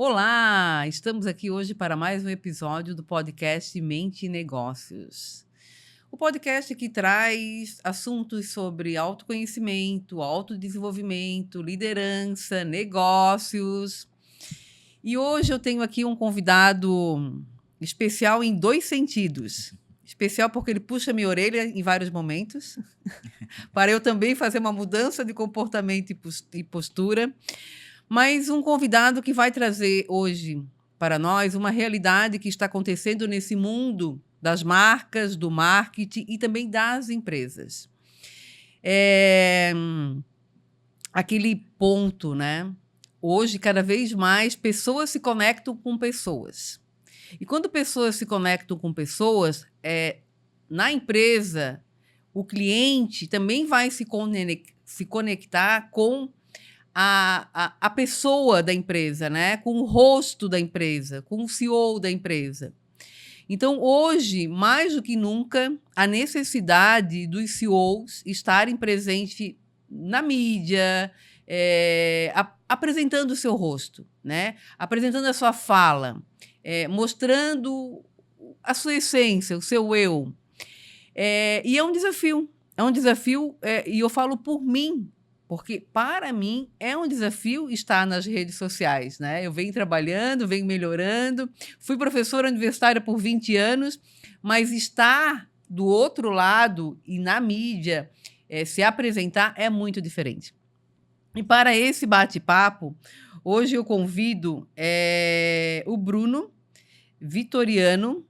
Olá, estamos aqui hoje para mais um episódio do podcast Mente e Negócios. O podcast que traz assuntos sobre autoconhecimento, autodesenvolvimento, liderança, negócios. E hoje eu tenho aqui um convidado especial em dois sentidos. Especial porque ele puxa minha orelha em vários momentos, para eu também fazer uma mudança de comportamento e postura. Mas um convidado que vai trazer hoje para nós uma realidade que está acontecendo nesse mundo das marcas, do marketing e também das empresas. Aquele ponto, né? Hoje, cada vez mais, pessoas se conectam com pessoas. E quando pessoas se conectam com pessoas, na empresa, o cliente também vai se conectar com a pessoa da empresa, né? Com o rosto da empresa, com o CEO da empresa. Então, hoje, mais do que nunca, a necessidade dos CEOs estarem presentes na mídia, apresentando o seu rosto, né? Apresentando a sua fala, mostrando a sua essência, o seu eu. E é um desafio. E eu falo por mim, porque, para mim, é um desafio estar nas redes sociais, né? Eu venho trabalhando, venho melhorando. Fui professora universitária por 20 anos, mas estar do outro lado e na mídia, se apresentar, é muito diferente. E para esse bate-papo, hoje eu convido o Bruno Vitoriano,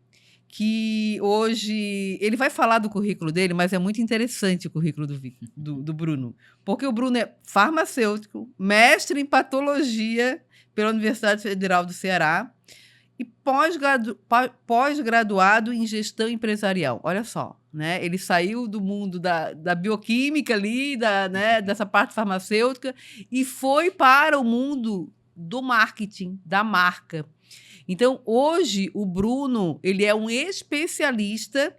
que hoje ele vai falar do currículo dele, mas é muito interessante o currículo do Bruno, porque o Bruno é farmacêutico, mestre em patologia pela Universidade Federal do Ceará e pós-graduado em gestão empresarial. Olha só, né? Ele saiu do mundo da bioquímica ali, dessa parte farmacêutica, e foi para o mundo do marketing, da marca. Então, hoje, o Bruno, ele é um especialista,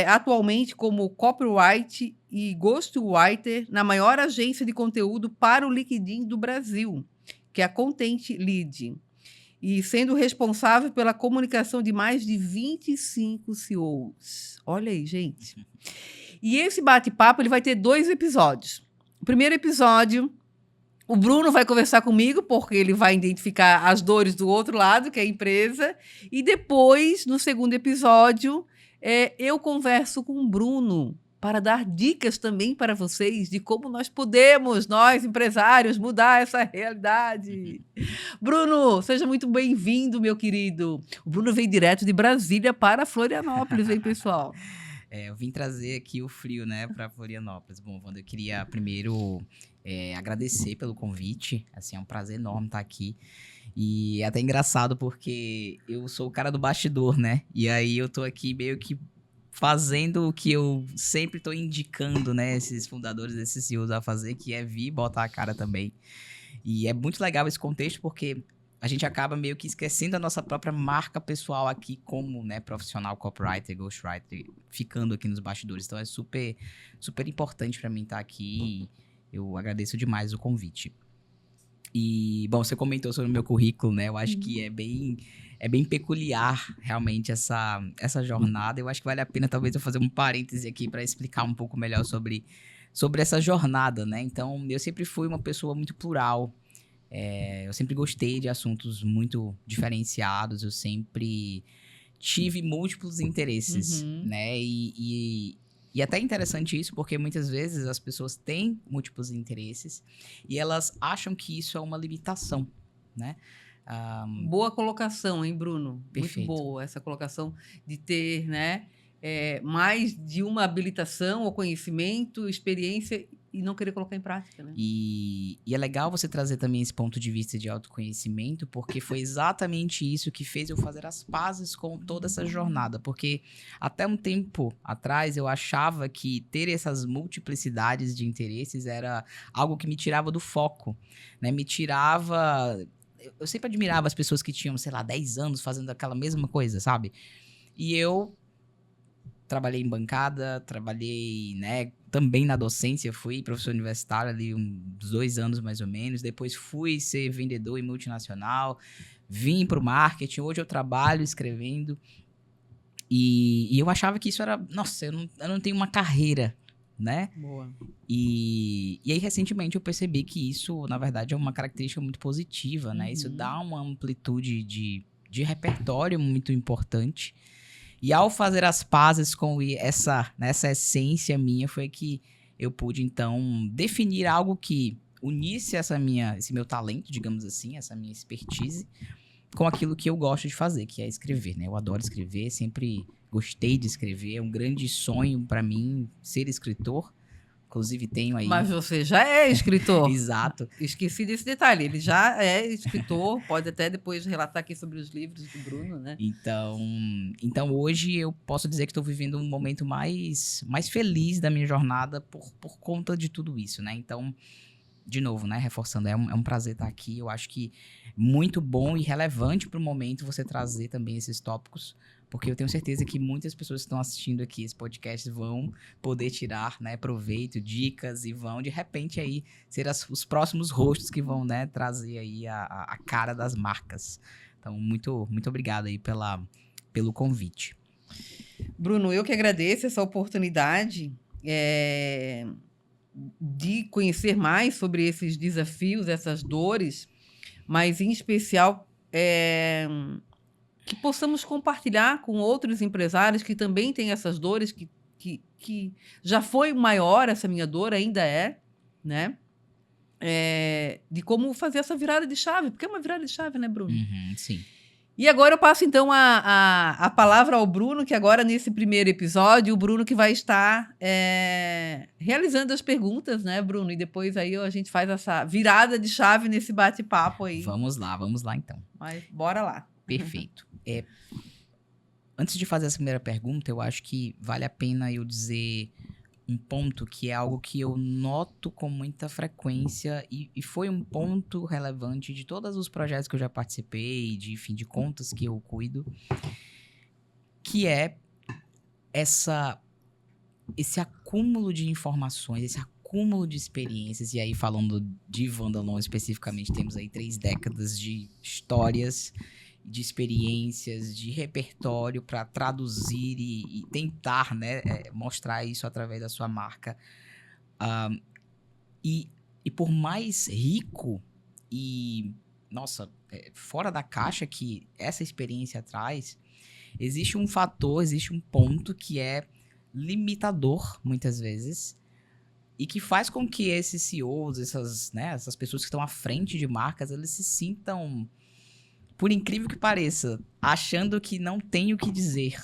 atualmente como copyright e ghostwriter na maior agência de conteúdo para o LinkedIn do Brasil, que é a Content Lead, e sendo responsável pela comunicação de mais de 25 CEOs. Olha aí, gente. E esse bate-papo ele vai ter 2 episódios. O primeiro episódio, o Bruno vai conversar comigo, porque ele vai identificar as dores do outro lado, que é a empresa. E depois, no segundo episódio, eu converso com o Bruno para dar dicas também para vocês de como nós podemos, nós empresários, mudar essa realidade. Bruno, seja muito bem-vindo, meu querido. O Bruno veio direto de Brasília para Florianópolis, hein, pessoal? Eu vim trazer aqui o frio, né, para Florianópolis. Bom, Wanda, eu queria primeiro agradecer pelo convite. Assim, é um prazer enorme estar aqui. E é até engraçado porque eu sou o cara do bastidor, né? E aí eu tô aqui meio que fazendo o que eu sempre tô indicando, né, esses fundadores, esses CEOs a fazer, que é vir botar a cara também. E é muito legal esse contexto porque a gente acaba meio que esquecendo a nossa própria marca pessoal aqui como, né, profissional copywriter, ghostwriter, ficando aqui nos bastidores. Então é super, super importante para mim estar aqui. Eu agradeço demais o convite. E, bom, você comentou sobre o meu currículo, né? Eu acho que é bem peculiar, realmente, essa jornada. Eu acho que vale a pena, talvez, eu fazer um parêntese aqui para explicar um pouco melhor sobre essa jornada, né? Então, eu sempre fui uma pessoa muito plural. Eu sempre gostei de assuntos muito diferenciados. Eu sempre tive múltiplos interesses, né? E até é interessante isso, porque muitas vezes as pessoas têm múltiplos interesses e elas acham que isso é uma limitação, né? Boa colocação, hein, Bruno? Perfeito. Muito boa essa colocação de ter, né, mais de uma habilitação ou conhecimento, experiência e não querer colocar em prática, né? E é legal você trazer também esse ponto de vista de autoconhecimento, porque foi exatamente isso que fez eu fazer as pazes com toda essa jornada. Porque até um tempo atrás eu achava que ter essas multiplicidades de interesses era algo que me tirava do foco, né? Me tirava... Eu sempre admirava as pessoas que tinham, sei lá, 10 anos fazendo aquela mesma coisa, sabe? E eu trabalhei em bancada, trabalhei, né, também na docência, fui professor universitário ali uns 2 anos mais ou menos, depois fui ser vendedor em multinacional, vim pro marketing, hoje eu trabalho escrevendo, e eu achava que isso era, nossa, eu não tenho uma carreira, né? Boa. E aí, recentemente, eu percebi que isso, na verdade, é uma característica muito positiva, né? Isso dá uma amplitude de repertório muito importante. E ao fazer as pazes com essa essência minha, foi que eu pude, então, definir algo que unisse esse meu talento, digamos assim, essa minha expertise, com aquilo que eu gosto de fazer, que é escrever, né? Eu adoro escrever, sempre gostei de escrever, é um grande sonho para mim ser escritor. Inclusive tenho aí... Mas você já é escritor. Exato. Esqueci desse detalhe. Ele já é escritor, pode até depois relatar aqui sobre os livros do Bruno, né? Então hoje eu posso dizer que estou vivendo um momento mais feliz da minha jornada por conta de tudo isso, né? Então, de novo, né? Reforçando, é um prazer estar aqui. Eu acho que muito bom e relevante para o momento você trazer também esses tópicos, porque eu tenho certeza que muitas pessoas que estão assistindo aqui esse podcast vão poder tirar, né, proveito, dicas, e vão, de repente, aí ser os próximos rostos que vão, né, trazer aí a cara das marcas. Então, muito, muito obrigado aí pelo convite. Bruno, eu que agradeço essa oportunidade de conhecer mais sobre esses desafios, essas dores, mas, em especial, que possamos compartilhar com outros empresários que também têm essas dores, que já foi maior essa minha dor, ainda é, né? De como fazer essa virada de chave, porque é uma virada de chave, né, Bruno? Sim. E agora eu passo, então, a palavra ao Bruno, que agora, nesse primeiro episódio, o Bruno que vai estar realizando as perguntas, né, Bruno? E depois aí a gente faz essa virada de chave nesse bate-papo aí. Vamos lá, então. Mas bora lá. Perfeito. Antes de fazer essa primeira pergunta, eu acho que vale a pena eu dizer um ponto que é algo que eu noto com muita frequência e foi um ponto relevante de todos os projetos que eu já participei, de contas que eu cuido, que é esse acúmulo de informações, esse acúmulo de experiências. E aí, falando de Wanderlon especificamente, temos aí 3 décadas de histórias, de experiências, de repertório para traduzir e tentar, né, mostrar isso através da sua marca. E por mais rico e, nossa, fora da caixa que essa experiência traz, existe um fator, existe um ponto que é limitador, muitas vezes, e que faz com que esses CEOs, essas pessoas que estão à frente de marcas, eles se sintam, por incrível que pareça, achando que não tem o que dizer,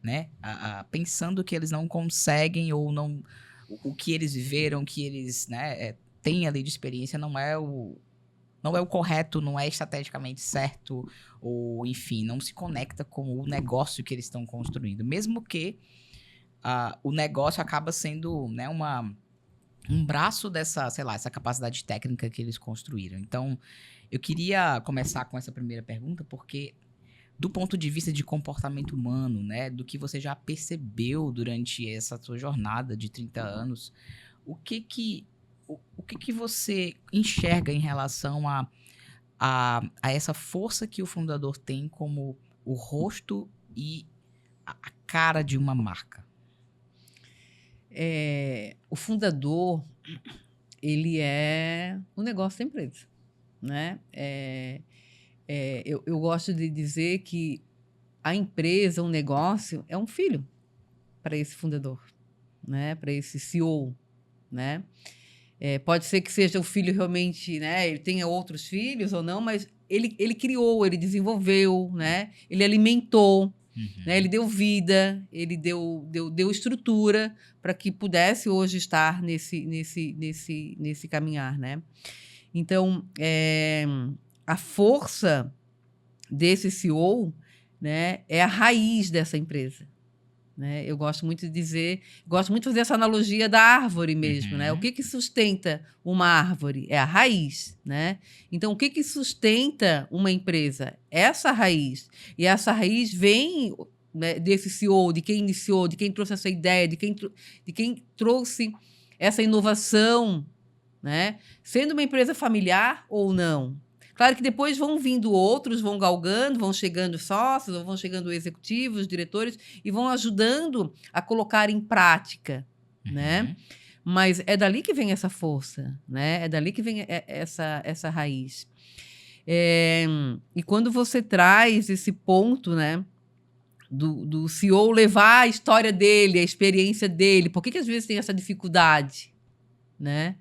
né? Pensando que eles não conseguem ou não... O que eles viveram, o que eles, né, têm ali de experiência não é o correto, não é estrategicamente certo, ou, enfim, não se conecta com o negócio que eles estão construindo. Mesmo que o negócio acaba sendo, né, um braço dessa, sei lá, essa capacidade técnica que eles construíram. Então, eu queria começar com essa primeira pergunta, porque do ponto de vista de comportamento humano, né, do que você já percebeu durante essa sua jornada de 30 anos, o que você enxerga em relação a essa força que o fundador tem como o rosto e a cara de uma marca? O fundador, ele é o negócio da empresa, né? Eu gosto de dizer que a empresa, o negócio, é um filho para esse fundador, né? Para esse CEO, né? Pode ser que seja o filho realmente, né? Ele tenha outros filhos ou não, mas ele criou, ele desenvolveu, né? Ele alimentou, né? Ele deu vida, ele deu estrutura para que pudesse hoje estar nesse caminhar, né? Então, a força desse CEO, né, é a raiz dessa empresa, né? Eu gosto muito de fazer essa analogia da árvore mesmo, né? O que sustenta uma árvore? É a raiz, né? Então, o que sustenta uma empresa? Essa raiz. E essa raiz vem né, desse CEO, de quem iniciou, de quem trouxe essa ideia, de quem trouxe essa inovação, né? Sendo uma empresa familiar ou não. Claro que depois vão vindo outros, vão galgando, vão chegando sócios, vão chegando executivos, diretores, e vão ajudando a colocar em prática, né? Mas é dali que vem essa força, né? É dali que vem essa raiz. E quando você traz esse ponto, né, do CEO levar a história dele, a experiência dele, por que às vezes tem essa dificuldade, né?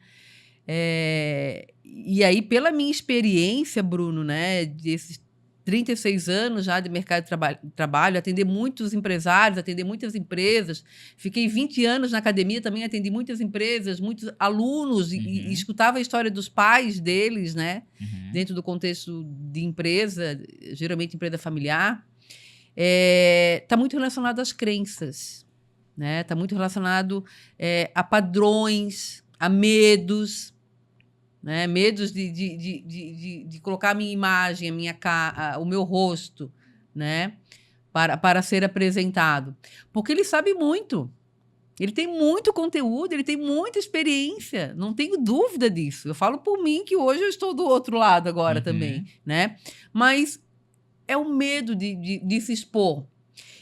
E aí, pela minha experiência, Bruno, né, desses 36 anos já de mercado de trabalho, atender muitos empresários, atender muitas empresas. Fiquei 20 anos na academia, também atendi muitas empresas, muitos alunos, e escutava a história dos pais deles, né? Dentro do contexto de empresa, geralmente empresa familiar. Está muito relacionado às crenças, né? Está muito relacionado a padrões, a medos, né? Medos de colocar a minha imagem, a minha cara, o meu rosto, né? Para ser apresentado. Porque ele sabe muito. Ele tem muito conteúdo, ele tem muita experiência. Não tenho dúvida disso. Eu falo por mim, que hoje eu estou do outro lado agora também, né? Mas é o medo de se expor.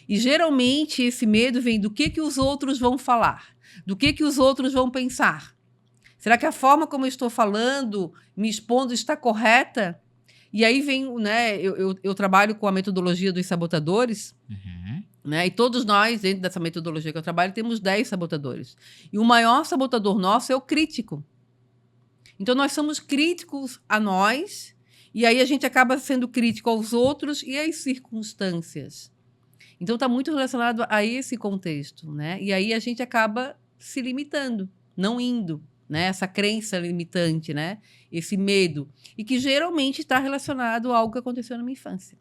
E geralmente esse medo vem do que os outros vão falar, do que os outros vão pensar. Será que a forma como eu estou falando, me expondo, está correta? E aí vem, né? Eu trabalho com a metodologia dos sabotadores, né? E todos nós, dentro dessa metodologia que eu trabalho, temos 10 sabotadores. E o maior sabotador nosso é o crítico. Então, nós somos críticos a nós, e aí a gente acaba sendo crítico aos outros e às circunstâncias. Então, está muito relacionado a esse contexto, né? E aí a gente acaba se limitando, não indo. Né? Essa crença limitante, né? Esse medo. E que geralmente está relacionado a algo que aconteceu na minha infância.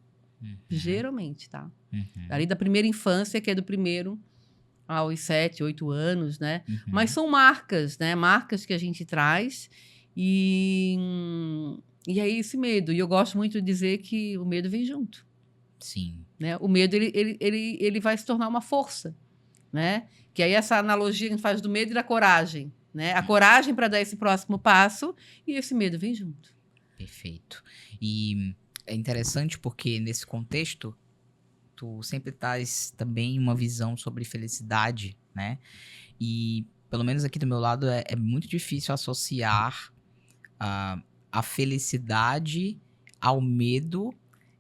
Geralmente, tá? Ali da primeira infância, que é do primeiro aos 7, 8 anos, né? Mas são marcas, né? Marcas que a gente traz e aí esse medo. E eu gosto muito de dizer que o medo vem junto. Sim. Né? O medo, ele vai se tornar uma força, né? Que aí essa analogia que a gente faz do medo e da coragem. Né? A coragem para dar esse próximo passo e esse medo vem junto. Perfeito. E é interessante porque nesse contexto tu sempre traz também uma visão sobre felicidade, né? E pelo menos aqui do meu lado é muito difícil associar a felicidade ao medo,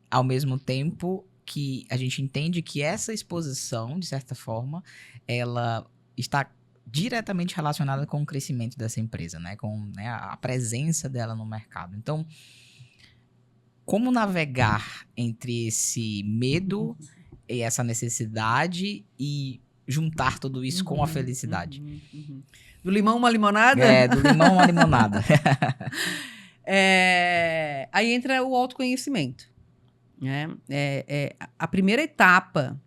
ao mesmo tempo que a gente entende que essa exposição, de certa forma, ela está diretamente relacionada com o crescimento dessa empresa, né? Com, né, a presença dela no mercado. Então, como navegar entre esse medo e essa necessidade e juntar tudo isso com a felicidade? Do limão uma limonada? Do limão uma limonada. Aí entra o autoconhecimento. Né? A primeira etapa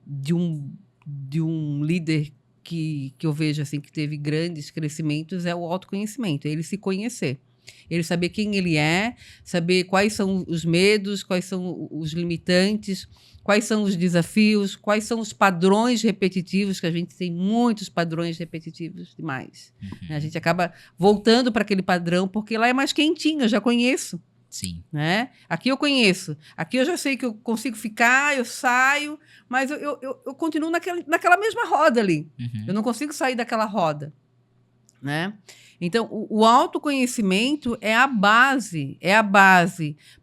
de um líder que eu vejo assim, que teve grandes crescimentos é o autoconhecimento, é ele se conhecer. Ele saber quem ele é, saber quais são os medos, quais são os limitantes, quais são os desafios, quais são os padrões repetitivos, que a gente tem muitos padrões repetitivos demais. A gente acaba voltando para aquele padrão, porque lá é mais quentinho, eu já conheço. Sim. Né? Aqui eu conheço, aqui eu já sei que eu consigo ficar, eu saio, mas eu continuo naquela mesma roda ali. Eu não consigo sair daquela roda. Né? Então, o autoconhecimento é a base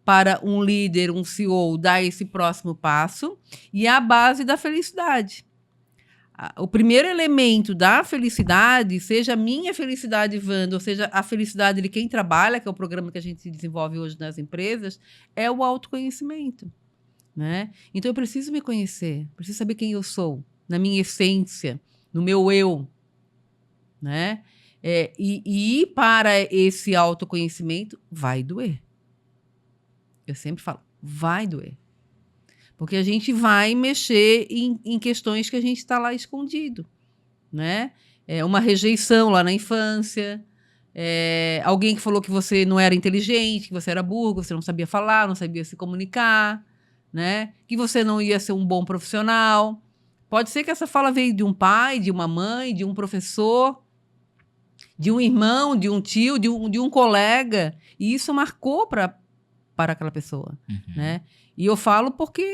para um líder, um CEO dar esse próximo passo e é a base da felicidade. O primeiro elemento da felicidade, seja a minha felicidade, Wanda, ou seja a felicidade de quem trabalha, que é o programa que a gente desenvolve hoje nas empresas, é o autoconhecimento. Né? Então, eu preciso me conhecer, preciso saber quem eu sou, na minha essência, no meu eu. Né? E ir para esse autoconhecimento vai doer. Eu sempre falo, vai doer. Porque a gente vai mexer em questões que a gente está lá escondido. Né? Uma rejeição lá na infância, alguém que falou que você não era inteligente, que você era burro, que você não sabia falar, não sabia se comunicar. né? Que você não ia ser um bom profissional. Pode ser que essa fala veio de um pai, de uma mãe, de um professor, de um irmão, de um tio, de um colega. E isso marcou para aquela pessoa, né? E eu falo porque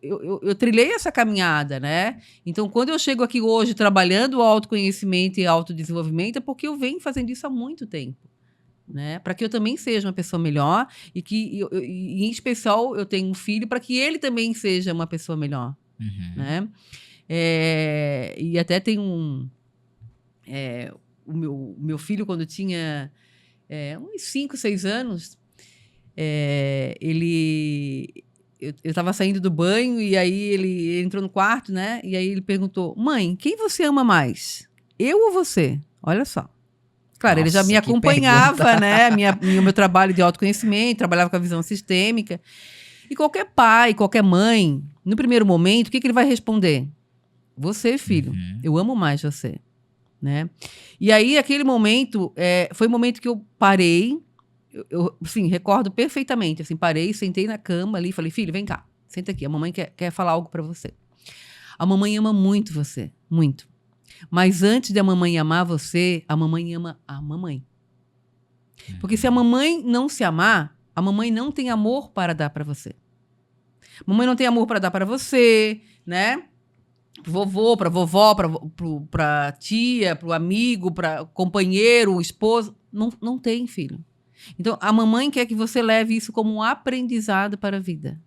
eu trilhei essa caminhada, né? Então, quando eu chego aqui hoje trabalhando o autoconhecimento e autodesenvolvimento, é porque eu venho fazendo isso há muito tempo, né? Para que eu também seja uma pessoa melhor e que, em especial, eu tenho um filho para que ele também seja uma pessoa melhor, né? E até tem o meu filho, quando tinha uns 5, 6 anos, eu estava saindo do banho e aí ele entrou no quarto, né? E aí ele perguntou: mãe, quem você ama mais? Eu ou você? Olha só. Claro, ele já me acompanhava, né? O meu trabalho de autoconhecimento, trabalhava com a visão sistêmica. E qualquer pai, qualquer mãe, no primeiro momento, o que ele vai responder? Você, filho, eu amo mais você, né? E aí, aquele momento, foi o momento que eu parei. Eu assim, recordo perfeitamente, assim, parei, sentei na cama ali e falei: filho, vem cá, senta aqui, a mamãe quer falar algo pra você. A mamãe ama muito você, muito. Mas antes de a mamãe amar você, a mamãe ama a mamãe. Porque se a mamãe não se amar, a mamãe não tem amor para dar pra você. A mamãe não tem amor para dar para você, né? Pro vovô, pra vovó, pra tia, pro amigo, pra companheiro, esposo. Não tem, filho. Então, a mamãe quer que você leve isso como um aprendizado para a vida.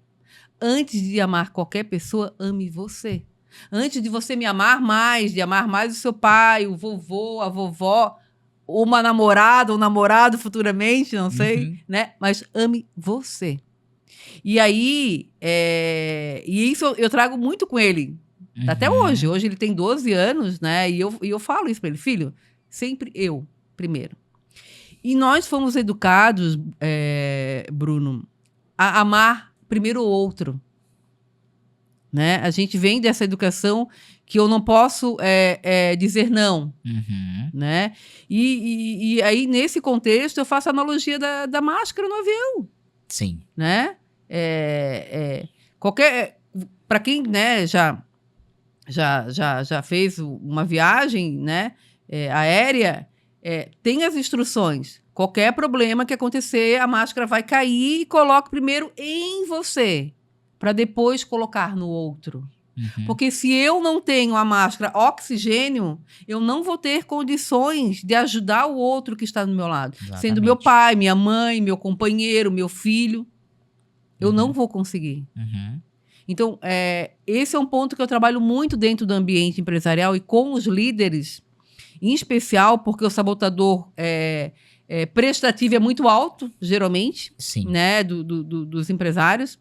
Antes de amar qualquer pessoa, ame você. Antes de você me amar mais, de amar mais o seu pai, o vovô, a vovó, uma namorada, um namorado futuramente, não sei, né? Mas ame você. E aí, e isso eu trago muito com ele. Até hoje. Hoje ele tem 12 anos, né? E eu falo isso para ele: filho, sempre eu, primeiro. E nós fomos educados, Bruno, a amar primeiro o outro, né? A gente vem dessa educação que eu não posso dizer não, né? E aí, nesse contexto, eu faço a analogia da máscara no avião. Sim. Né? Para quem, né, já fez uma viagem, né, aérea, tem as instruções. Qualquer problema que acontecer, a máscara vai cair e coloca primeiro em você, para depois colocar no outro. Porque se eu não tenho a máscara oxigênio, eu não vou ter condições de ajudar o outro que está do meu lado. Exatamente. Sendo meu pai, minha mãe, meu companheiro, meu filho. Eu não vou conseguir. Então, esse é um ponto que eu trabalho muito dentro do ambiente empresarial e com os líderes, em especial porque o sabotador prestativo é muito alto, geralmente, né, dos empresários,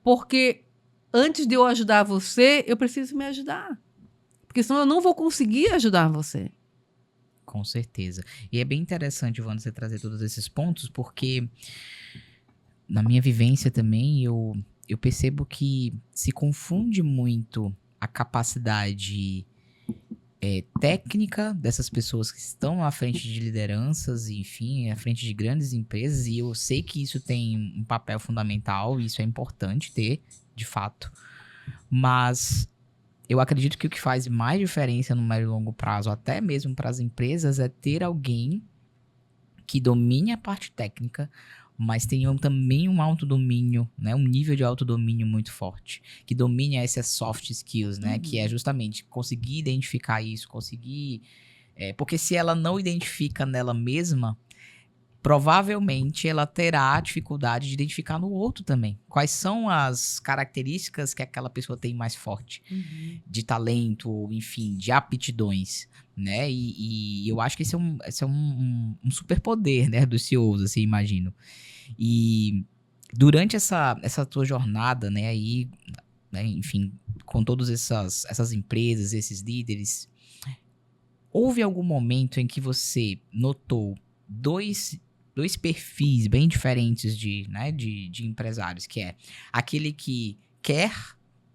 porque antes de eu ajudar você, eu preciso me ajudar. Porque senão eu não vou conseguir ajudar você. Com certeza. E é bem interessante, Wanda, você trazer todos esses pontos, porque na minha vivência também, eu percebo que se confunde muito a capacidade técnica dessas pessoas que estão à frente de lideranças, enfim, à frente de grandes empresas, e eu sei que isso tem um papel fundamental, e isso é importante ter, de fato, mas eu acredito que o que faz mais diferença no médio e longo prazo, até mesmo para as empresas, é ter alguém que domine a parte técnica, mas tenham também um autodomínio, né? Um nível de autodomínio muito forte, que domine essas soft skills, né? Que é justamente conseguir identificar isso, conseguir... porque se ela não identifica nela mesma, provavelmente ela terá dificuldade de identificar no outro também. Quais são as características que aquela pessoa tem mais forte? De talento, enfim, de aptidões, né? E eu acho que esse é um superpoder, né, dos CEOs, assim, imagino. E durante essa tua jornada, né, aí, né, enfim, com todas essas empresas, esses líderes, houve algum momento em que você notou dois perfis bem diferentes de empresários, que é aquele que quer,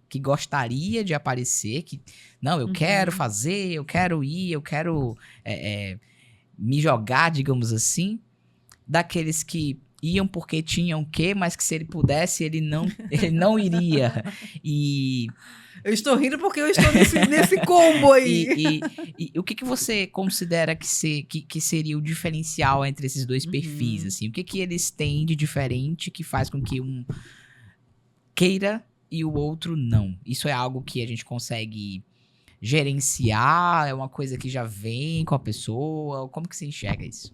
que gostaria de aparecer, que, não, eu quero fazer, eu quero ir, eu quero me jogar, digamos assim, daqueles que iam porque tinham que, mas que se ele pudesse, ele não iria. E Eu estou rindo porque eu estou nesse combo aí. E o que você considera que seria o diferencial entre esses dois perfis, Uhum. assim? O que eles têm de diferente que faz com que um queira e o outro não? Isso é algo que a gente consegue gerenciar? É uma coisa que já vem com a pessoa? Como que você enxerga isso?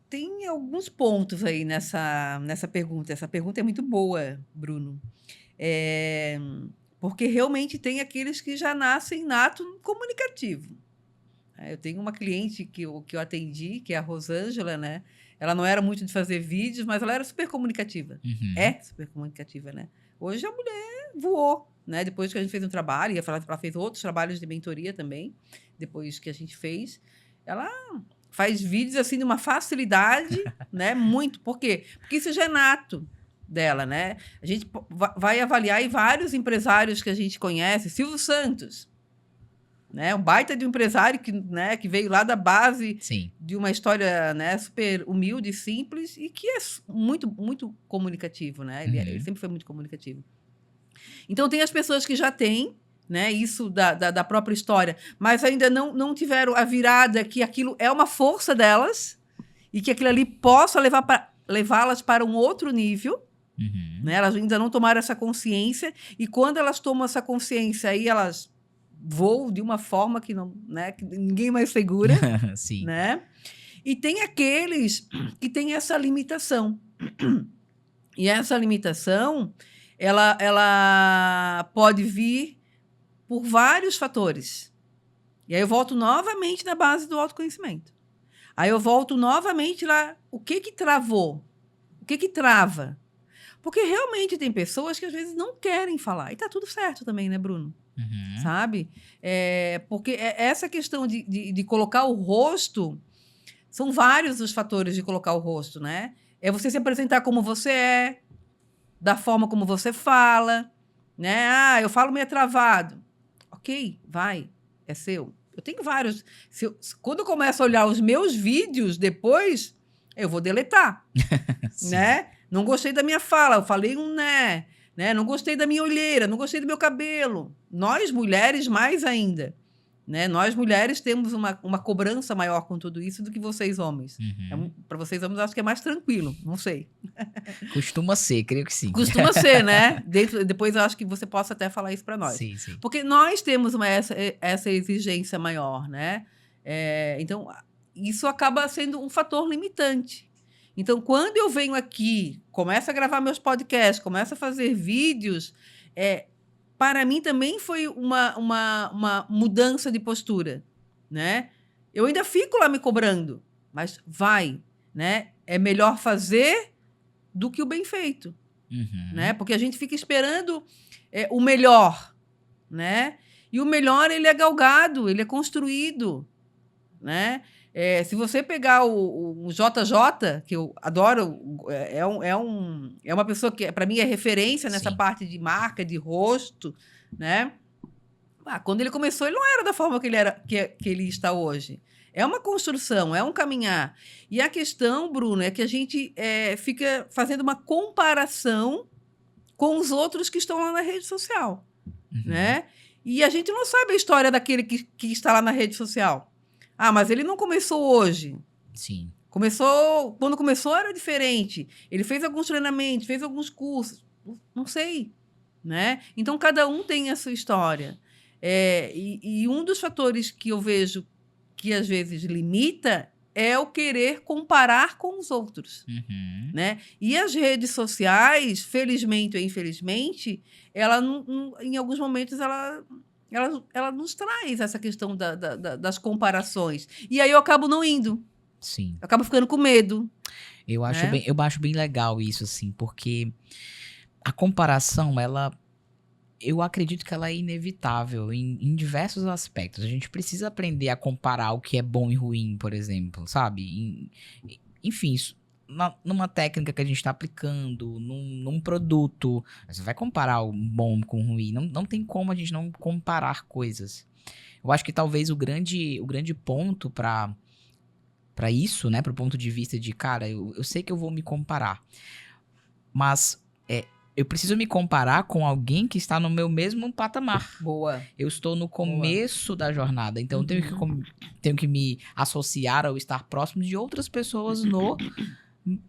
Tem alguns pontos aí nessa pergunta. Essa pergunta é muito boa, Bruno. É, porque realmente tem aqueles que já nascem nato comunicativo. Eu tenho uma cliente que eu atendi, que é a Rosângela, né? Ela não era muito de fazer vídeos, mas ela era super comunicativa. Uhum. É super comunicativa, né? Hoje a mulher voou, né? Depois que a gente fez um trabalho, e ela fez outros trabalhos de mentoria também, depois que a gente fez, ela faz vídeos assim de uma facilidade, né? Muito. Por quê? Porque isso já é nato dela, né? A gente vai avaliar aí vários empresários que a gente conhece. Silvio Santos, né? Um baita de um empresário que, né, que veio lá da base Sim. de uma história, né, super humilde, simples e que é muito, muito comunicativo, né? Ele sempre foi muito comunicativo. Então, tem as pessoas que já têm, né, isso da própria história, mas ainda não tiveram a virada que aquilo é uma força delas e que aquilo ali possa levá-las para um outro nível. Uhum. Né? Elas ainda não tomaram essa consciência e quando elas tomam essa consciência, aí elas voam de uma forma que, não, né, que ninguém mais segura. Sim. Né? E tem aqueles que têm essa limitação. E essa limitação, ela pode vir por vários fatores. E aí eu volto novamente na base do autoconhecimento. Aí eu volto novamente lá, o que travou? O que trava? Porque realmente tem pessoas que às vezes não querem falar. E tá tudo certo também, né, Bruno? Uhum. Sabe? Porque essa questão de colocar o rosto, são vários os fatores de colocar o rosto, né? É você se apresentar como você é, da forma como você fala, né? Ah, eu falo meio travado. Ok, vai, é seu. Eu tenho vários. Quando eu começo a olhar os meus vídeos depois, eu vou deletar, né? Não gostei da minha fala, eu falei um né? Não gostei da minha olheira, não gostei do meu cabelo. Nós, mulheres, mais ainda. Né? Nós, mulheres, temos uma cobrança maior com tudo isso do que vocês, homens. Uhum. Para vocês, homens, acho que é mais tranquilo, não sei. Costuma ser, creio que sim. Costuma ser, né? Depois eu acho que você possa até falar isso para nós. Sim. Porque nós temos essa exigência maior, né? Então, isso acaba sendo um fator limitante. Então, quando eu venho aqui, começo a gravar meus podcasts, começo a fazer vídeos, para mim também foi uma mudança de postura, né? Eu ainda fico lá me cobrando, mas vai, né? É melhor fazer do que o bem feito, Uhum. né? Porque a gente fica esperando o melhor, né? E o melhor, ele é galgado, ele é construído, né? Se você pegar o JJ, que eu adoro, é uma pessoa que, para mim, é referência nessa parte de marca, de rosto, né? Quando ele começou, ele não era da forma que ele está hoje. É uma construção, é um caminhar. E a questão, Bruno, é que a gente fica fazendo uma comparação com os outros que estão lá na rede social, né? E a gente não sabe a história daquele que está lá na rede social. Ah, mas ele não começou hoje. Sim. Quando começou era diferente. Ele fez alguns treinamentos, fez alguns cursos. Não sei, né? Então, cada um tem a sua história. E um dos fatores que eu vejo que, às vezes, limita é o querer comparar com os outros. Uhum. Né? E as redes sociais, felizmente ou infelizmente, ela em alguns momentos, ela nos traz essa questão das comparações. E aí eu acabo não indo. Sim. Eu acabo ficando com medo. Eu acho bem legal isso, assim, porque a comparação, eu acredito que ela é inevitável em diversos aspectos. A gente precisa aprender a comparar o que é bom e ruim, por exemplo, sabe? Enfim, numa técnica que a gente está aplicando, num produto. Você vai comparar o bom com o ruim. Não tem como a gente não comparar coisas. Eu acho que talvez o grande ponto para para isso, né? Pro ponto de vista de, cara, eu sei que eu vou me comparar. Mas eu preciso me comparar com alguém que está no meu mesmo patamar. Boa. Eu estou no começo da jornada, então tenho que me associar ou estar próximo de outras pessoas no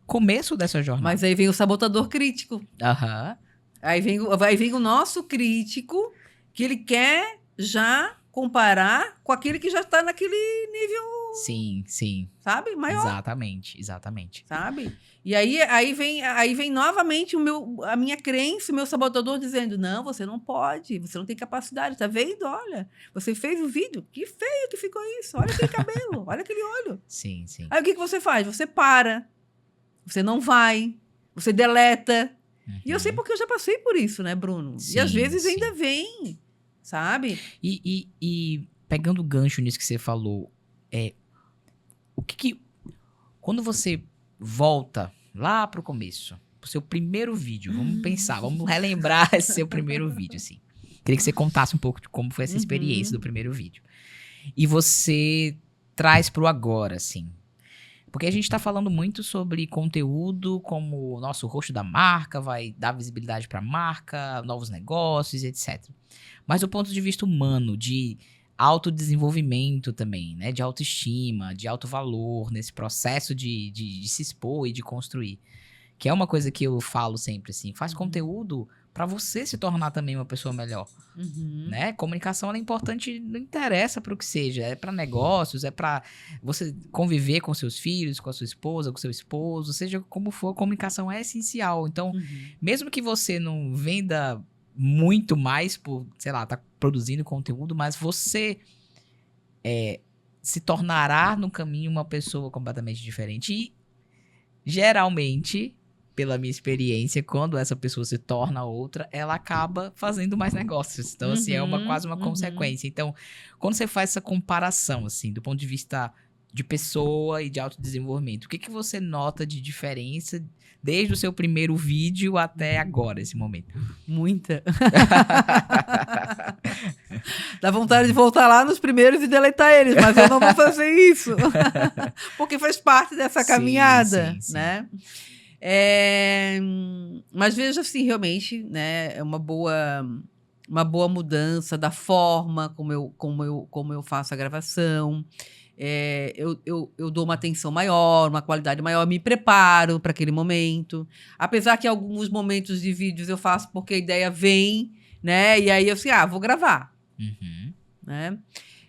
começo dessa jornada. Mas aí vem o sabotador crítico. Aham. Aí vem o nosso crítico, que ele quer já comparar com aquele que já está naquele nível, Sim, sim. sabe? Maior, Exatamente. sabe? E aí vem novamente a minha crença, o meu sabotador dizendo, não, você não pode, você não tem capacidade, tá vendo? Olha, você fez o vídeo, que feio que ficou isso, olha aquele cabelo, olha aquele olho. Sim, sim. Aí o que você faz? Você para, você não vai, você deleta. E eu sei porque eu já passei por isso, né, Bruno? Sim, e às vezes sim. ainda vem, sabe? E pegando o gancho nisso que você falou, o que quando você volta lá pro começo, pro seu primeiro vídeo, vamos pensar, vamos relembrar esse seu primeiro vídeo, assim. Queria que você contasse um pouco de como foi essa experiência do primeiro vídeo. E você traz pro agora, assim. Porque a gente tá falando muito sobre conteúdo como o nosso rosto da marca, vai dar visibilidade pra marca, novos negócios, etc. Mas do ponto de vista humano, de autodesenvolvimento também, né? De autoestima, de alto valor, nesse processo de se expor e de construir. Que é uma coisa que eu falo sempre, assim. Faz conteúdo pra você se tornar também uma pessoa melhor, né? Comunicação, ela é importante, não interessa pro que seja. É pra negócios, é pra você conviver com seus filhos, com a sua esposa, com seu esposo, seja como for, a comunicação é essencial. Então, mesmo que você não venda muito mais por, sei lá, tá produzindo conteúdo, mas você se tornará no caminho uma pessoa completamente diferente. E, geralmente, pela minha experiência, quando essa pessoa se torna outra, ela acaba fazendo mais negócios. Então, assim, é quase uma consequência. Então, quando você faz essa comparação, assim, do ponto de vista de pessoa e de autodesenvolvimento, o que você nota de diferença desde o seu primeiro vídeo até agora, esse momento? Muita. Dá vontade de voltar lá nos primeiros e deletar eles, mas eu não vou fazer isso. Porque faz parte dessa caminhada, sim. né? Mas veja assim, realmente, né, é uma boa mudança da forma como eu faço a gravação. Eu dou uma atenção maior, uma qualidade maior, me preparo para aquele momento. Apesar que alguns momentos de vídeos eu faço porque a ideia vem, né? E aí eu assim, vou gravar. Né?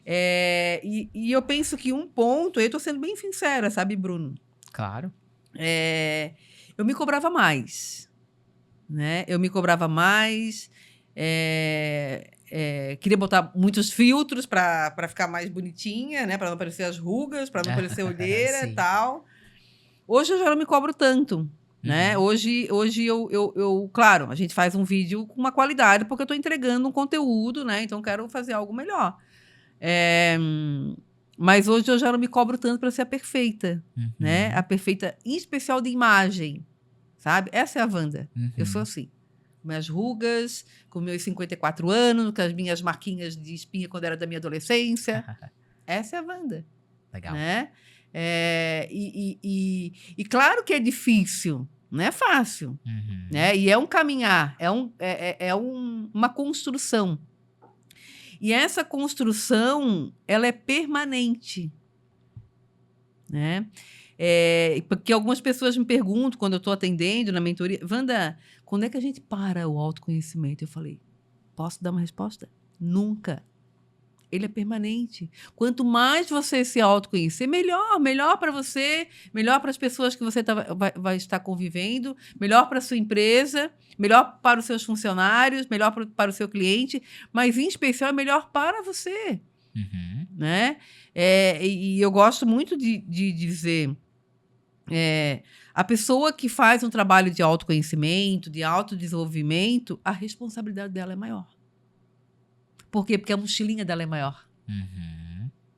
E eu penso que um ponto, eu estou sendo bem sincera, sabe, Bruno? Claro. Eu me cobrava mais, né? Eu me cobrava mais, queria botar muitos filtros para ficar mais bonitinha, né? Para não aparecer as rugas, para não aparecer olheira e tal. Hoje eu já não me cobro tanto, né? Hoje eu, claro, a gente faz um vídeo com uma qualidade porque eu estou entregando um conteúdo, né? Então quero fazer algo melhor. Mas hoje eu já não me cobro tanto para ser a perfeita, né? A perfeita, em especial de imagem, sabe? Essa é a Wanda. Eu sou assim. Com minhas rugas, com meus 54 anos, com as minhas marquinhas de espinha quando era da minha adolescência. Essa é a Wanda. Legal. Né? E claro que é difícil, não é fácil. Né? E é um caminhar, uma construção. E essa construção, ela é permanente, né? Porque algumas pessoas me perguntam, quando eu estou atendendo na mentoria, Wanda, quando é que a gente para o autoconhecimento? Eu falei, posso dar uma resposta? Nunca. Ele é permanente. Quanto mais você se autoconhecer, melhor para você, melhor para as pessoas que você vai estar convivendo, melhor para a sua empresa, melhor para os seus funcionários, melhor para o seu cliente, mas, em especial, é melhor para você. Né? E eu gosto muito de dizer, a pessoa que faz um trabalho de autoconhecimento, de autodesenvolvimento, a responsabilidade dela é maior. Por quê? Porque a mochilinha dela é maior.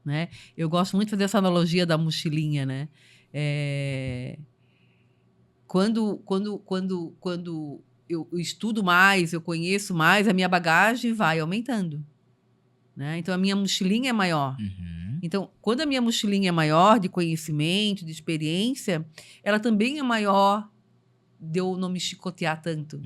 Né? Eu gosto muito de fazer essa analogia da mochilinha, né? Quando eu estudo mais, eu conheço mais, a minha bagagem vai aumentando. Né? Então, a minha mochilinha é maior. Então, quando a minha mochilinha é maior de conhecimento, de experiência, ela também é maior de eu não me chicotear tanto,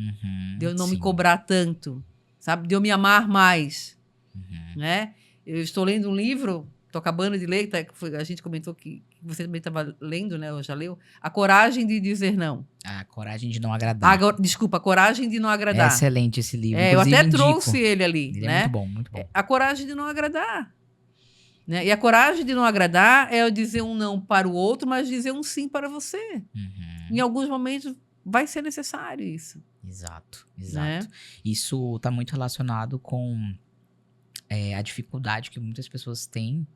de eu não me Sim. cobrar tanto, sabe? De eu me amar mais, Uhum. né? Eu estou lendo um livro, estou acabando de ler, a gente comentou que você também estava lendo, né? Ou já leu? A Coragem de Dizer Não. A coragem de não agradar. Desculpa, A Coragem de Não É Agradar. excelente esse livro. Eu Inclusive, até indico. trouxe ele ali, Ele é né? muito bom, muito bom. A coragem de não agradar. Né? E a coragem de não agradar é eu dizer um não para o outro, mas dizer um sim para você. Uhum. Em alguns momentos vai ser necessário isso. Exato, Né? exato. Isso está muito relacionado com a dificuldade que muitas pessoas têm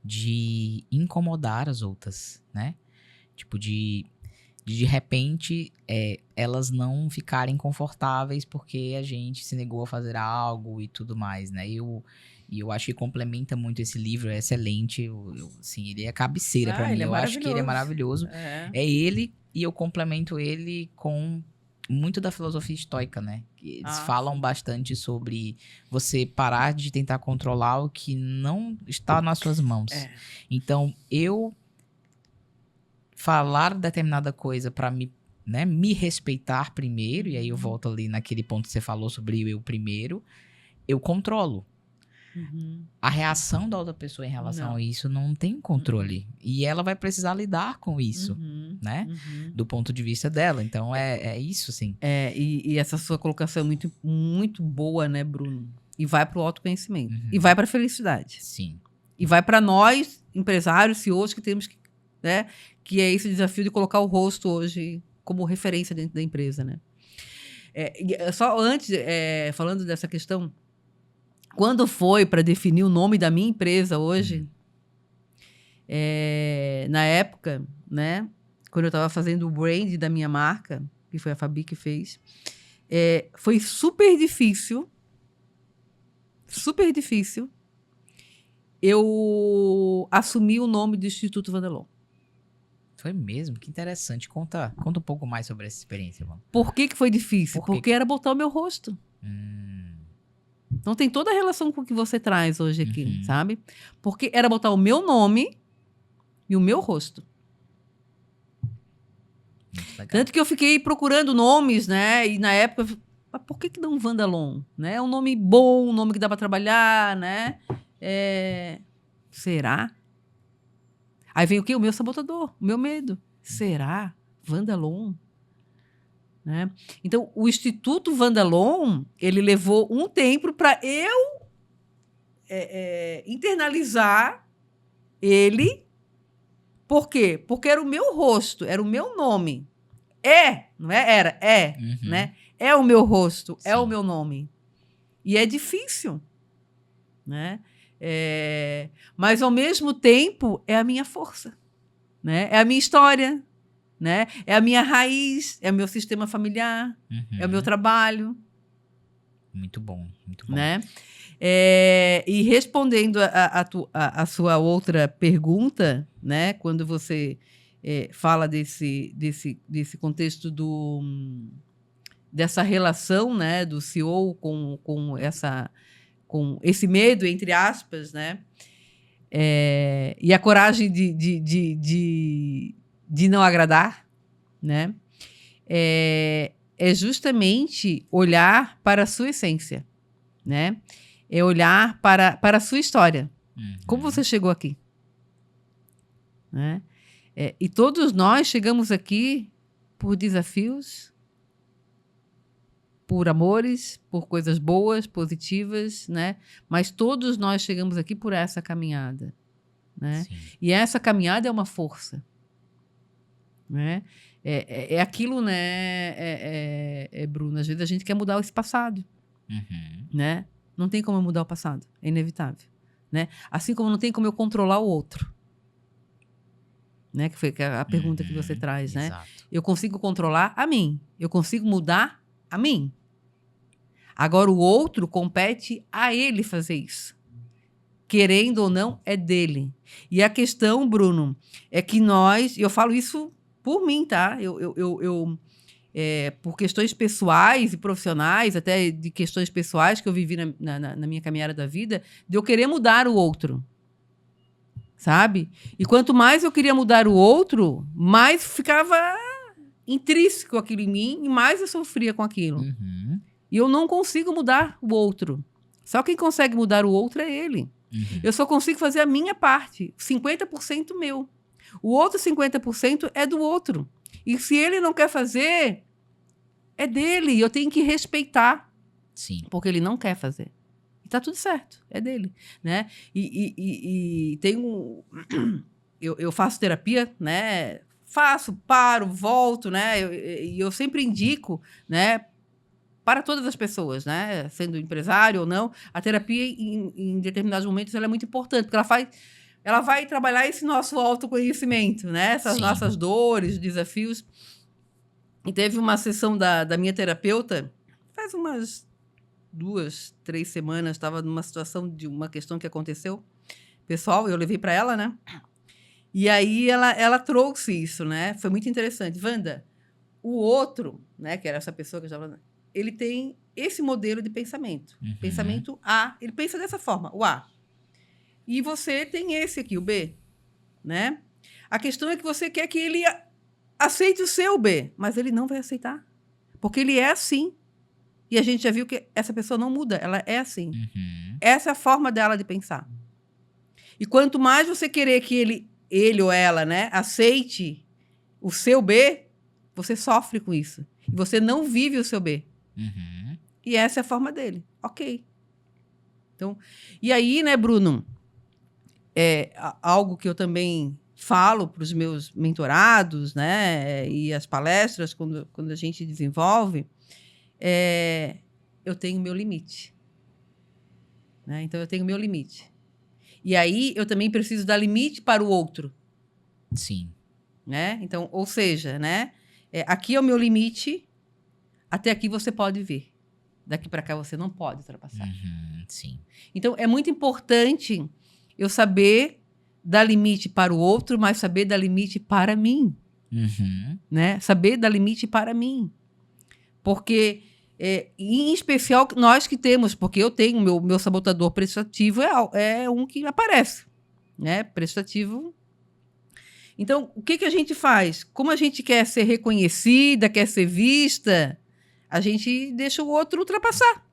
de incomodar as outras, né? Tipo, de repente, elas não ficarem confortáveis porque a gente se negou a fazer algo e tudo mais, né? E eu acho que complementa muito esse livro, é excelente. Assim, ele é cabeceira pra mim. Ele é Eu acho que ele é maravilhoso. É ele, e eu complemento ele com muito da filosofia estoica, né? Que eles falam bastante sobre você parar de tentar controlar o que não está nas suas mãos. Então, eu falar determinada coisa pra me respeitar primeiro, e aí eu volto ali naquele ponto que você falou sobre eu primeiro, eu controlo. A reação da outra pessoa em relação a isso não tem controle. E ela vai precisar lidar com isso, né? Do ponto de vista dela. Então, é isso, sim. E essa sua colocação é muito, muito boa, né, Bruno? E vai para o autoconhecimento. E vai para a felicidade. Sim. E vai para nós, empresários, CEOs, que temos que... né, que é esse desafio de colocar o rosto hoje como referência dentro da empresa, né? Só antes, falando dessa questão... Quando foi para definir o nome da minha empresa hoje, na época, né, quando eu estava fazendo o brand da minha marca, que foi a Fabi que fez, foi super difícil eu assumir o nome do Instituto Vandelon. Foi mesmo? Que interessante. Conta um pouco mais sobre essa experiência, mano. Por que foi difícil? Porque era botar o meu rosto. Então tem toda a relação com o que você traz hoje aqui, sabe? Porque era botar o meu nome e o meu rosto. Tanto que eu fiquei procurando nomes, né? E na época, por que não Vandelon? Né? É um nome bom, um nome que dá para trabalhar, né? Será? Aí vem o quê? O meu sabotador, o meu medo. Será? Vandelon? Né? Então, o Instituto Vandelon, ele levou um tempo para eu internalizar ele. Por quê? Porque era o meu rosto, era o meu nome. Não é? Era, né? É o meu rosto, é o meu nome. E é difícil, né? Mas, ao mesmo tempo, é a minha força, né? É a minha história, né? É a minha raiz, é o meu sistema familiar, é o meu trabalho. Muito bom, muito bom. Né? E respondendo a sua outra pergunta, né? Quando você fala desse contexto dessa relação, né? Do CEO com esse medo, entre aspas, né? E a coragem de não agradar, né? É justamente olhar para a sua essência, né? É olhar para a sua história. Como você chegou aqui? Né? E todos nós chegamos aqui por desafios, por amores, por coisas boas, positivas, né? Mas todos nós chegamos aqui por essa caminhada, né? E essa caminhada é uma força, né? É aquilo, né, Bruno? Às vezes a gente quer mudar esse passado, né? Não tem como eu mudar o passado, é inevitável, né? Assim como não tem como eu controlar o outro, né? Que foi a pergunta que você traz, né? Exato. Eu consigo controlar a mim, eu consigo mudar a mim. Agora o outro compete a ele fazer isso. Querendo ou não, é dele. E a questão, Bruno, é que nós, e eu falo isso por mim, tá? Por questões pessoais e profissionais, até de questões pessoais que eu vivi na minha caminhada da vida, de eu querer mudar o outro. sabe? E quanto mais eu queria mudar o outro, mais ficava intrínseco aquilo em mim e mais eu sofria com aquilo. Uhum. E eu não consigo mudar o outro. Só quem consegue mudar o outro é ele. Uhum. Eu só consigo fazer a minha parte, 50% meu. O outro 50% é do outro. E se ele não quer fazer, é dele. Eu tenho que respeitar, Sim. porque ele não quer fazer. E tá tudo certo, é dele, né? E tem um... Eu faço terapia, né? Faço, paro, volto, né? E eu sempre indico, né? Para todas as pessoas, né? Sendo empresário ou não, a terapia, em determinados momentos, ela é muito importante, porque ela vai trabalhar esse nosso autoconhecimento, né? Essas Sim. nossas dores, desafios. E teve uma sessão da minha terapeuta, faz umas 2, 3 semanas, estava numa situação de uma questão que aconteceu, pessoal, eu levei para ela, né? E aí ela trouxe isso, né? Foi muito interessante. Wanda, o outro, né, que era essa pessoa que eu estava falando, ele tem esse modelo de pensamento. Uhum. Pensamento A. Ele pensa dessa forma, o A. E você tem esse aqui, o B. Né? A questão é que você quer que ele aceite o seu B, mas ele não vai aceitar. Porque ele é assim. E a gente já viu que essa pessoa não muda, ela é assim. Uhum. Essa é a forma dela de pensar. E quanto mais você querer que ele ou ela, né, aceite o seu B, você sofre com isso. E você não vive o seu B. Uhum. E essa é a forma dele. Ok. Então, e aí, né, Bruno, algo que eu também falo para os meus mentorados, né, e as palestras, quando a gente desenvolve, eu tenho meu limite. Né? Então, eu tenho meu limite. E aí, eu também preciso dar limite para o outro. Sim. Né? Então, ou seja, né, aqui é o meu limite, até aqui você pode vir. Daqui para cá você não pode ultrapassar. Uhum. Sim. Então, é muito importante eu saber dar limite para o outro, mas saber dar limite para mim. Uhum. Né? Saber dar limite para mim. Porque, em especial, nós que temos, porque eu tenho, meu sabotador prestativo é um que aparece. Né? Prestativo. Então, o que a gente faz? Como a gente quer ser reconhecida, quer ser vista, a gente deixa o outro ultrapassar.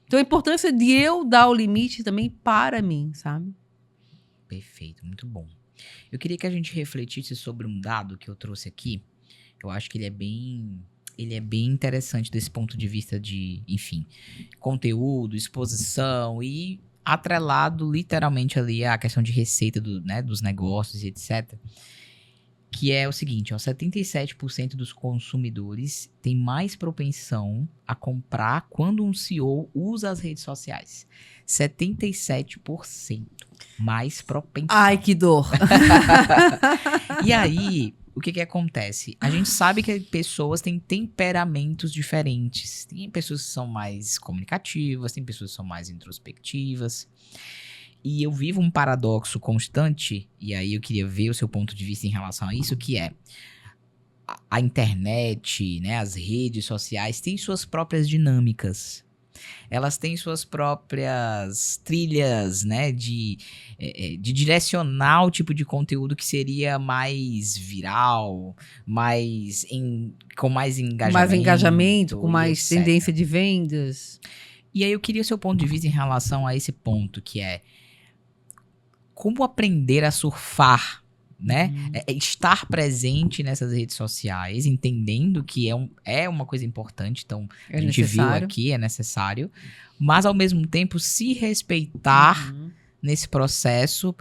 Então, a importância de eu dar o limite também para mim, sabe? Perfeito, muito bom. Eu queria que a gente refletisse sobre um dado que eu trouxe aqui. Eu acho que ele é bem interessante desse ponto de vista de, enfim, conteúdo, exposição e atrelado literalmente ali à questão de receita dos negócios e etc. Que é o seguinte, ó, 77% dos consumidores têm mais propensão a comprar quando um CEO usa as redes sociais. 77% mais propensão. Ai, que dor! E aí, o que acontece? A gente sabe que pessoas têm temperamentos diferentes. Tem pessoas que são mais comunicativas, tem pessoas que são mais introspectivas. E eu vivo um paradoxo constante, e aí eu queria ver o seu ponto de vista em relação a isso, que é a internet, né, as redes sociais têm suas próprias dinâmicas. Elas têm suas próprias trilhas, né, de direcionar o tipo de conteúdo que seria mais viral, com mais engajamento. Com mais etc. tendência de vendas. E aí eu queria o seu ponto de vista em relação a esse ponto, que é como aprender a surfar, né? Estar presente nessas redes sociais, entendendo que é uma coisa importante, então a gente viu aqui, é necessário, mas ao mesmo tempo se respeitar nesse processo,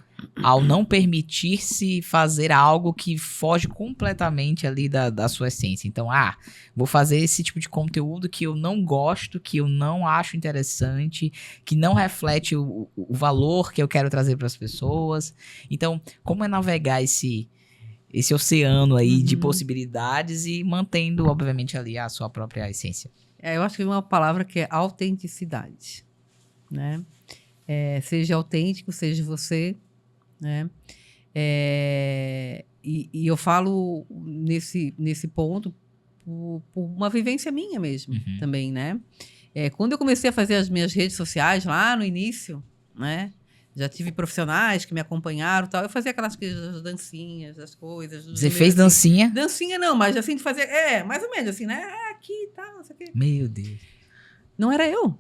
ao não permitir-se fazer algo que foge completamente ali da sua essência. Então, vou fazer esse tipo de conteúdo que eu não gosto, que eu não acho interessante, que não reflete o valor que eu quero trazer para as pessoas. Então, como é navegar esse oceano aí de possibilidades e mantendo, obviamente, ali a sua própria essência? Eu acho que uma palavra que é autenticidade, né? Seja autêntico, seja você, né? E eu falo nesse ponto por uma vivência minha mesmo, também, né? Quando eu comecei a fazer as minhas redes sociais lá no início, né? Já tive profissionais que me acompanharam e tal. Eu fazia aquelas coisas, dancinhas, as coisas. Você fez dancinha? Dancinha não, mas assim, de fazer... mais ou menos assim, né? Aqui e tal, não sei o quê. Meu Deus. Não era eu.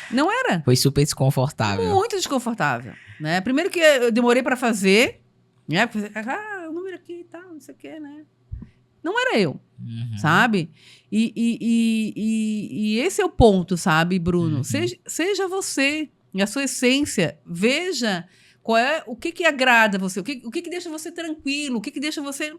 Não era. Foi super desconfortável. Muito desconfortável, né? Primeiro que eu demorei para fazer, né? O número aqui e tal, não sei o quê, né? Não era eu, sabe? E esse é o ponto, sabe, Bruno? Seja você, a sua essência. Veja o que agrada você, o que deixa você tranquilo, o que deixa você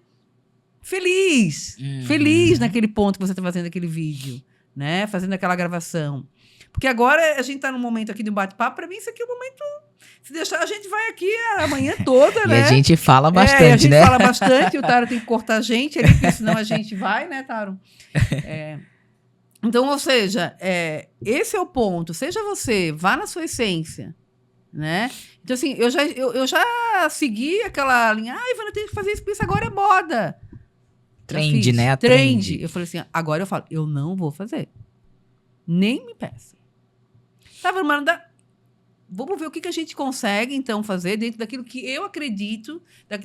feliz. Feliz naquele ponto que você está fazendo aquele vídeo, né? Fazendo aquela gravação. Porque agora a gente está num momento aqui de um bate-papo. Para mim, isso aqui é um momento... Se deixar, a gente vai aqui a manhã toda, né? E a gente fala bastante, né? A gente fala bastante. O Taro tem que cortar a gente ali, porque senão a gente vai, né, Taro? Então, ou seja, esse é o ponto. Seja você, vá na sua essência, né? Então, assim, eu já segui aquela linha. Ivana, tem que fazer isso, porque isso agora é moda. Trend, né? A trend. Eu falei assim, agora eu falo, eu não vou fazer. Nem me peça. Tá, mano, vamos ver o que a gente consegue, então, fazer dentro daquilo que eu acredito,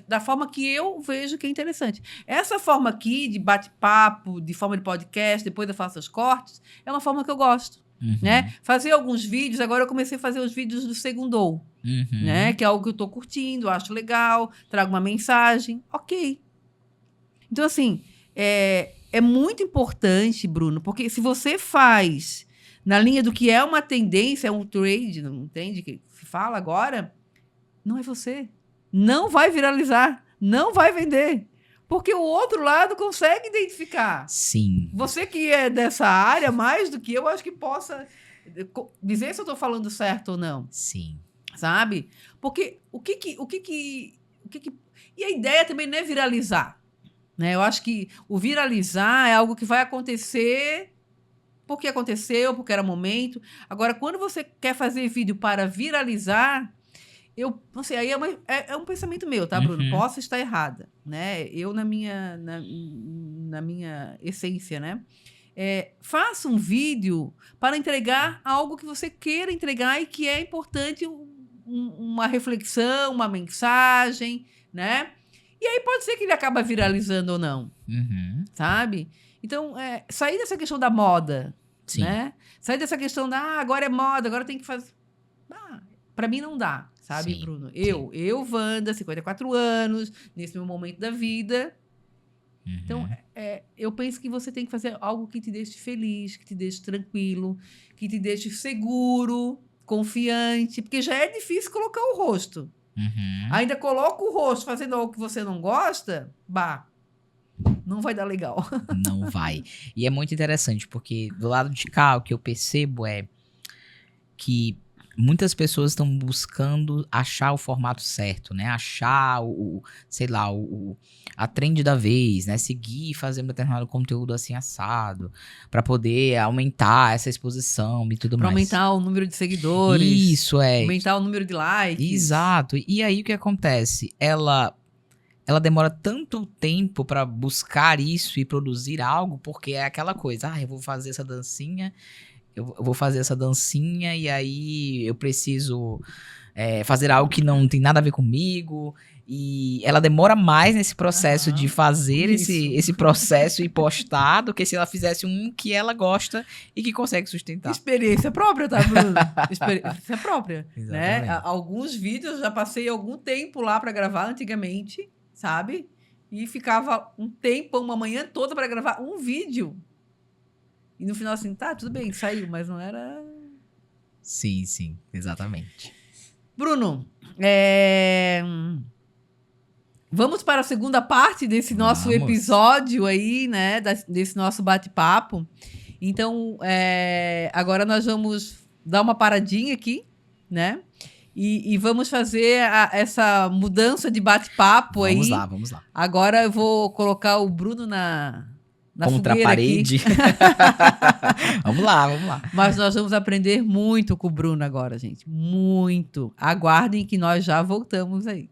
da forma que eu vejo que é interessante. Essa forma aqui de bate-papo, de forma de podcast, depois eu faço os cortes, é uma forma que eu gosto. Né? Fazer alguns vídeos, agora eu comecei a fazer os vídeos do Segundou, né? Que é algo que eu estou curtindo, acho legal, trago uma mensagem, ok. Então, assim, é muito importante, Bruno, porque se você faz na linha do que é uma tendência, é um trade, não entende? Que se fala agora, não é você. Não vai viralizar, não vai vender. Porque o outro lado consegue identificar. Sim. Você que é dessa área, mais do que eu, acho que possa dizer se eu estou falando certo ou não. Sim. Sabe? Porque e a ideia também não é viralizar. Né? Eu acho que o viralizar é algo que vai acontecer porque aconteceu, porque era momento. Agora, quando você quer fazer vídeo para viralizar, não sei, aí é um pensamento meu, tá, Bruno? Posso estar errada, né? Eu, na minha essência, né? Faça um vídeo para entregar algo que você queira entregar e que é importante, uma reflexão, uma mensagem, né? E aí pode ser que ele acaba viralizando ou não, sabe? Então, sair dessa questão da moda, sim, né? Sair dessa questão agora é moda, agora tem que fazer... Para mim não dá, sabe, sim, Bruno? Eu, Wanda, 54 anos, nesse meu momento da vida. Então, eu penso que você tem que fazer algo que te deixe feliz, que te deixe tranquilo, que te deixe seguro, confiante, porque já é difícil colocar o rosto. Ainda coloca o rosto fazendo algo que você não gosta, não vai dar legal. Não vai. E é muito interessante, porque do lado de cá, o que eu percebo é que muitas pessoas estão buscando achar o formato certo, né? Achar a trend da vez, né? Seguir e fazer um determinado conteúdo assim assado, para poder aumentar essa exposição e tudo mais. Aumentar o número de seguidores. Isso, aumentar o número de likes. Exato. E aí o que acontece? Ela demora tanto tempo para buscar isso e produzir algo, porque é aquela coisa, eu vou fazer essa dancinha, e aí eu preciso fazer algo que não tem nada a ver comigo, e ela demora mais nesse processo de fazer esse processo e postar do que se ela fizesse um que ela gosta e que consegue sustentar. Experiência própria, tá, Bruno? Experiência própria. Né? Alguns vídeos eu já passei algum tempo lá para gravar antigamente, sabe? E ficava um tempo, uma manhã toda para gravar um vídeo. E no final assim, tudo bem, saiu, mas não era... Sim, exatamente. Bruno, vamos para a segunda parte desse nosso episódio aí, né? Desse nosso bate-papo. Então, agora nós vamos dar uma paradinha aqui, né? E vamos fazer essa mudança de bate-papo aí. Vamos lá. Agora eu vou colocar o Bruno na contra a parede. Vamos lá. Mas nós vamos aprender muito com o Bruno agora, gente. Muito. Aguardem que nós já voltamos aí.